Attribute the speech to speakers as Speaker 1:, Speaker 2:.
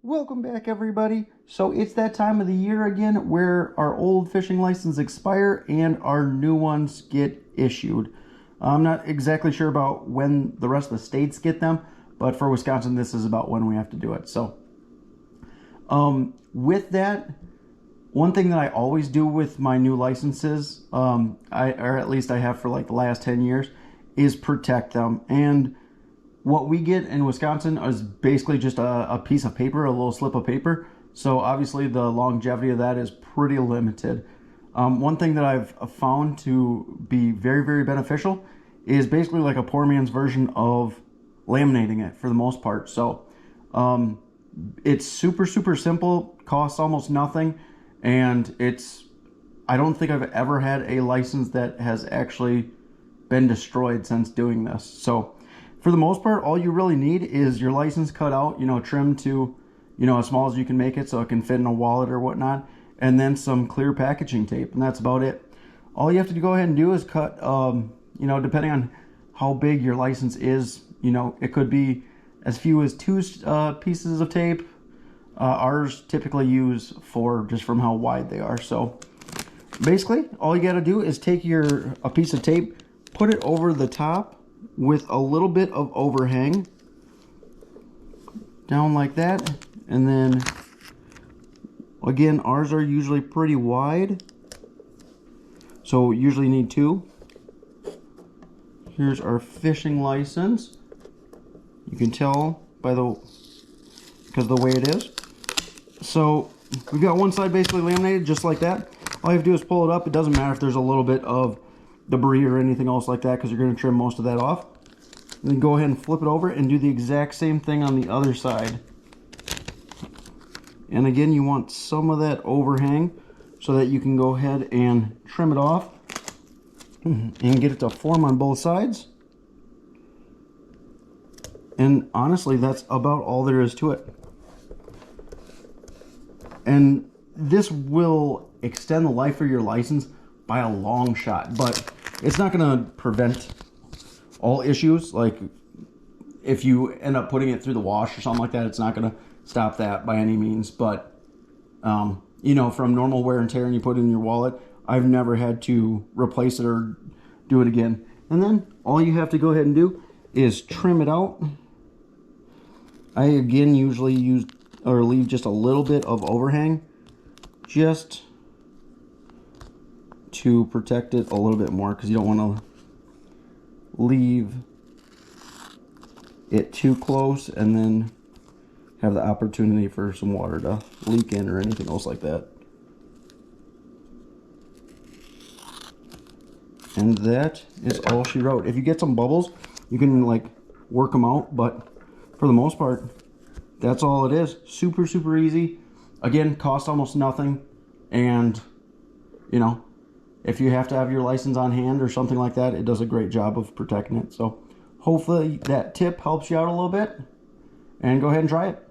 Speaker 1: Welcome back, everybody. So it's that time of the year again where our old fishing licenses expire and our new ones get issued. I'm not exactly sure about when the rest of the states get them, but for Wisconsin, this is about when we have to do it. So with that, one thing that I always do with my new licenses, or at least I have for like the last 10 years, is protect them. And what we get in Wisconsin is basically just a piece of paper, a little slip of paper. So obviously the longevity of that is pretty limited. One thing that I've found to be very, very beneficial is basically like a poor man's version of laminating it for the most part. So it's super, super simple, costs almost nothing. And I don't think I've ever had a license that has actually been destroyed since doing this. So for the most part, all you really need is your license cut out, trimmed to, as small as you can make it so it can fit in a wallet or whatnot, and then some clear packaging tape, and that's about it. All you have to go ahead and do is cut, depending on how big your license is, it could be as few as 2 pieces of tape. Ours typically use 4 just from how wide they are. So basically, all you got to do is take a piece of tape, put it over the top with a little bit of overhang down like that, and then again, ours are usually pretty wide, so usually need 2. Here's our fishing license. You can tell because of the way it is. So we've got one side basically laminated just like that. All you have to do is pull it up. It doesn't matter if there's a little bit of debris or anything else like that, because you're going to trim most of that off. And then go ahead and flip it over and do the exact same thing on the other side. And again, you want some of that overhang so that you can go ahead and trim it off and get it to form on both sides. And honestly, that's about all there is to it. And this will extend the life of your license by a long shot, but it's not going to prevent all issues. Like if you end up putting it through the wash or something like that, it's not going to stop that by any means. But from normal wear and tear and you put it in your wallet, I've never had to replace it or do it again. And then all you have to go ahead and do is trim it out. I again usually leave just a little bit of overhang just to protect it a little bit more, because you don't want to leave it too close and then have the opportunity for some water to leak in or anything else like that. And that is all she wrote. If you get some bubbles, you can work them out, but for the most part, that's all it is. Super, super easy. Again, costs almost nothing. And, if you have to have your license on hand or something like that, it does a great job of protecting it. So hopefully that tip helps you out a little bit. And go ahead and try it.